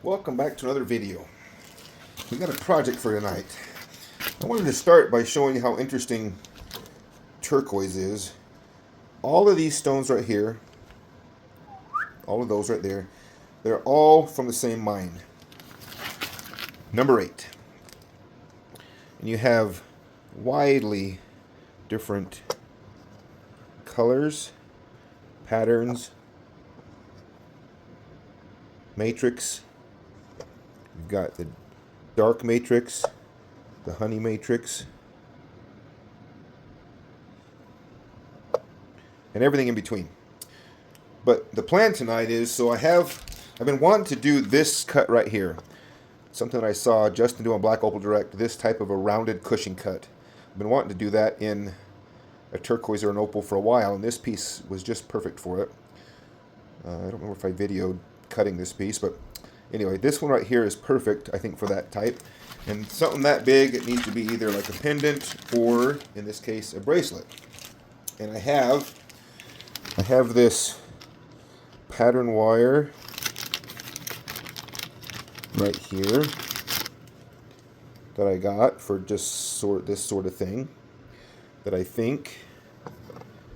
Welcome back to another video. We got a project for tonight. I wanted to start by showing you how interesting turquoise is. All of these stones right here, all of those right there, they're all from the same mine. Number 8. And you have widely different colors, patterns, matrix. You've got the dark matrix, the honey matrix, and everything in between. But the plan tonight is, I've been wanting to do this cut right here. Something that I saw Justin do on Black Opal Direct, this type of a rounded cushion cut. I've been wanting to do that in a turquoise or an opal for a while, and this piece was just perfect for it. I don't remember if I videoed cutting this piece, but anyway, this one right here is perfect, I think, for that type. And something that big, it needs to be either like a pendant or, in this case, a bracelet. And I have this pattern wire right here that I got for just this sort of thing, that I think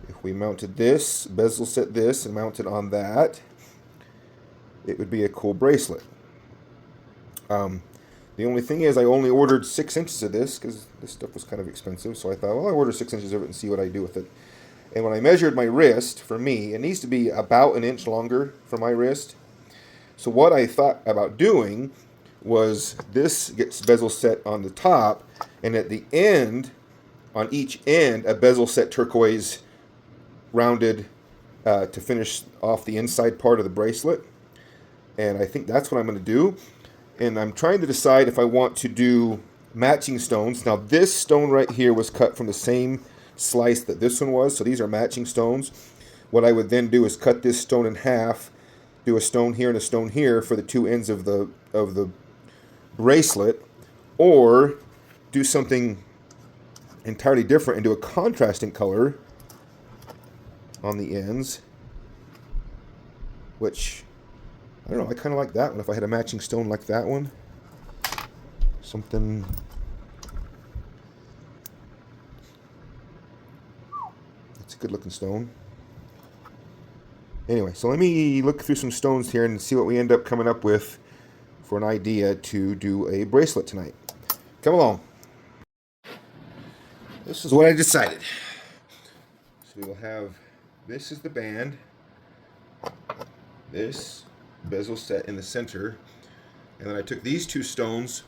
if we mounted this, bezel set this, and mounted on that, it would be a cool bracelet. The only thing is I only ordered 6 inches of this because this stuff was kind of expensive, so I thought, well, I'll order 6 inches of it and see what I do with it. And when I measured my wrist, for me, it needs to be about an inch longer for my wrist. So what I thought about doing was this gets bezel set on the top, and at the end, on each end, a bezel set turquoise rounded to finish off the inside part of the bracelet. And I think that's what I'm going to do. And I'm trying to decide if I want to do matching stones. Now this stone right here was cut from the same slice that this one was, so these are matching stones. What I would then do is cut this stone in half, do a stone here and a stone here for the two ends of the bracelet, or do something entirely different and do a contrasting color on the ends, which, I don't know, I kind of like that one. If I had a matching stone like that one, something, it's a good looking stone. Anyway, so let me look through some stones here and see what we end up coming up with for an idea to do a bracelet tonight. Come along. This is what I decided. So we'll have, this is the band, this bezel set in the center, and then I took these two stones,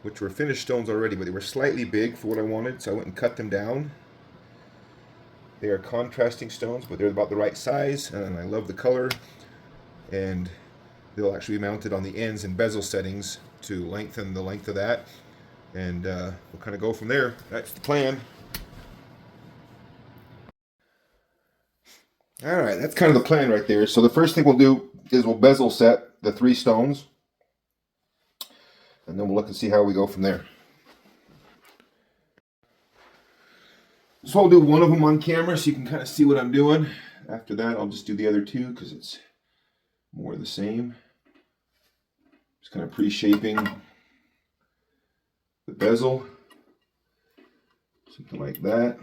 which were finished stones already, but they were slightly big for what I wanted, so I went and cut them down. They are contrasting stones, but they're about the right size, and I love the color, and they'll actually be mounted on the ends in bezel settings to lengthen the length of that, and we'll kind of go from there. That's the plan. Alright, that's kind of the plan right there. So the first thing we'll do is we'll bezel set the 3 stones, and then we'll look and see how we go from there. So I'll do one of them on camera so you can kind of see what I'm doing. After that, I'll just do the other 2 because it's more of the same. Just kind of pre-shaping the bezel, something like that.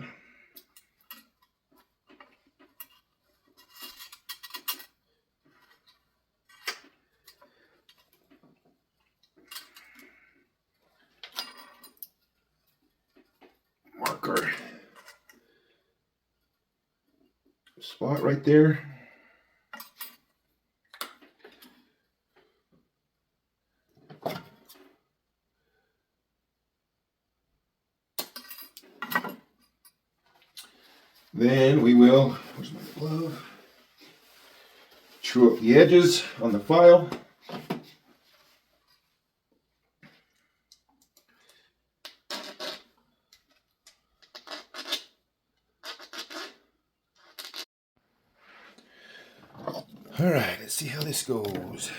Marker spot right there. Then we will, where's my glove? True up the edges on the file. All right, let's see how this goes.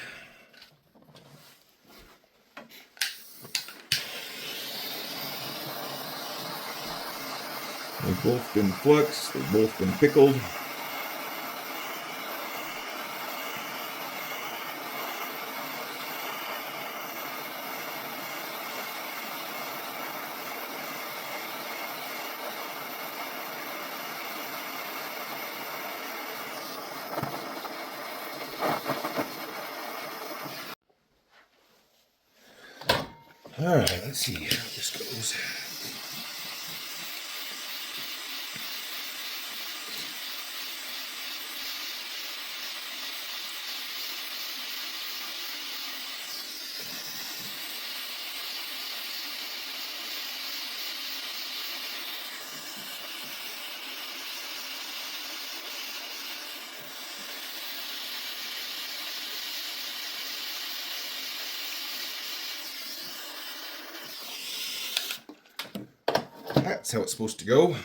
They've both been fluxed, they've both been pickled. All right, let's see how this goes. That's how it's supposed to go.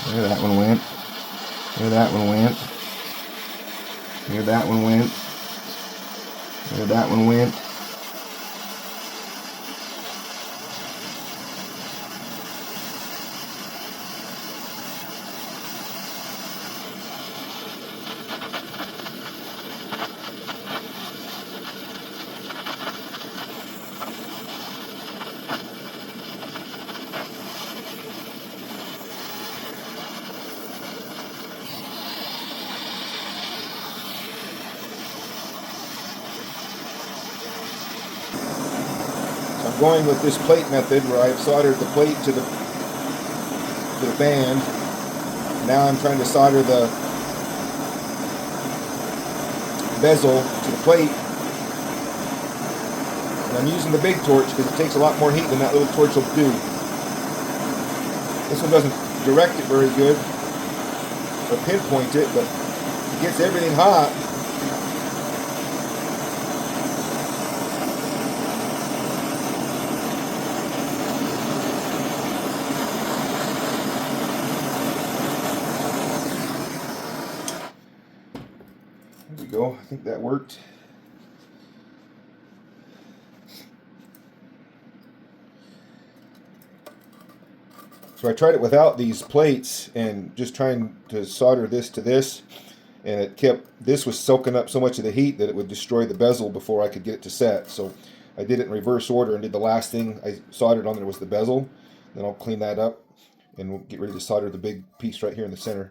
There that one went. There that one went. There that one went. There that one went. I'm going with this plate method where I've soldered the plate to the band. Now I'm trying to solder the bezel to the plate. And I'm using the big torch because it takes a lot more heat than that little torch will do. This one doesn't direct it very good or pinpoint it, but it gets everything hot. There we go. I think that worked. So I tried it without these plates and just trying to solder this to this, and this was soaking up so much of the heat that it would destroy the bezel before I could get it to set. So I did it in reverse order and did the last thing I soldered on there was the bezel. Then I'll clean that up and we'll get ready to solder the big piece right here in the center.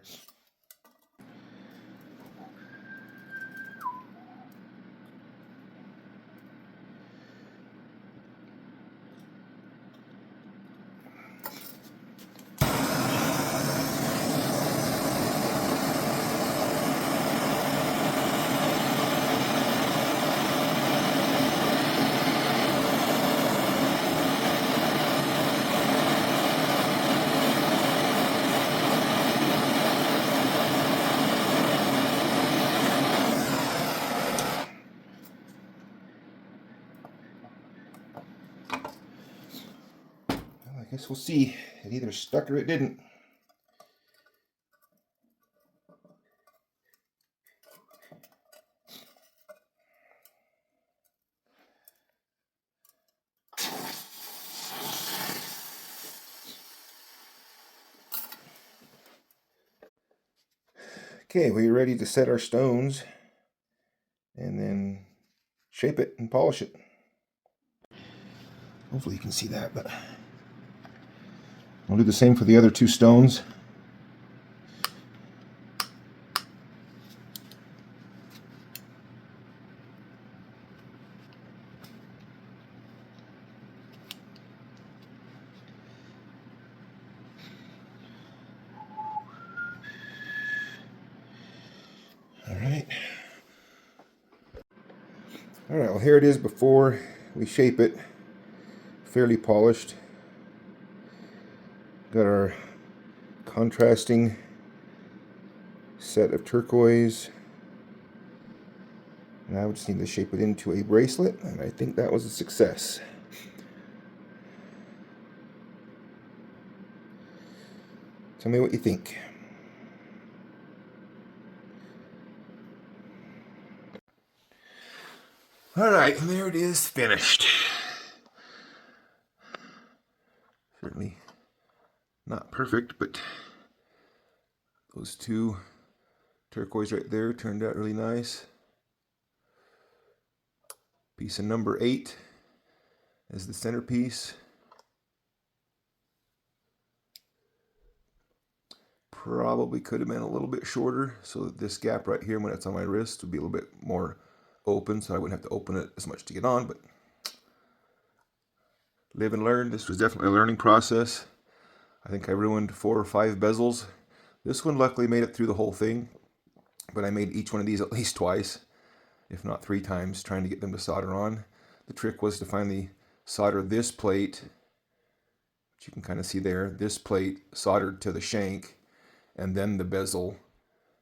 I guess we'll see. It either stuck or it didn't. Okay, we're ready to set our stones and then shape it and polish it. Hopefully you can see that, but I'll do the same for the other two stones. All right, well here it is before we shape it, fairly polished. Got our contrasting set of turquoise. Now we just need to shape it into a bracelet, and I think that was a success. Tell me what you think. Alright, and there it is, finished. Certainly not perfect, but those two turquoise right there turned out really nice. Piece of number 8 as the centerpiece. probably could have been a little bit shorter so that this gap right here when it's on my wrist would be a little bit more open, so I wouldn't have to open it as much to get on. But live and learn. This was definitely a learning process. I think I ruined 4 or 5 bezels. This one luckily made it through the whole thing, but I made each one of these at least twice, if not 3 times, trying to get them to solder on. The trick was to finally solder this plate, which you can kind of see there, this plate soldered to the shank, and then the bezel.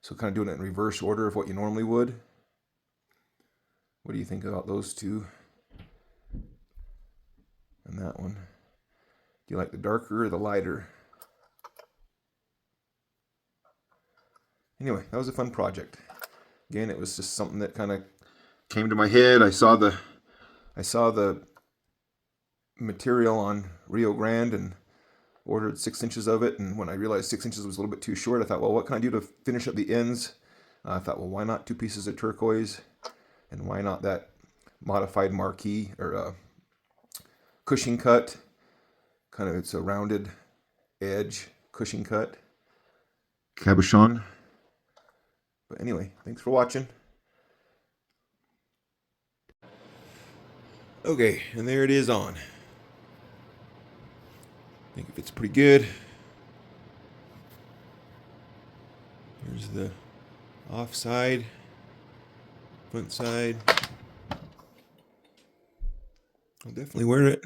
So kind of doing it in reverse order of what you normally would. What do you think about those two? And that one. Do you like the darker or the lighter? Anyway, that was a fun project. Again, it was just something that kind of came to my head. I saw the material on Rio Grande and ordered 6 inches of it. And when I realized 6 inches was a little bit too short, I thought, well, what can I do to finish up the ends? I thought, well, why not 2 pieces of turquoise? And why not that modified marquee or cushing cut? Kind of, it's a rounded edge cushing cut. Cabochon. But anyway, thanks for watching. Okay, and there it is on. I think it fits pretty good. Here's the off side, front side. I'll definitely wear it.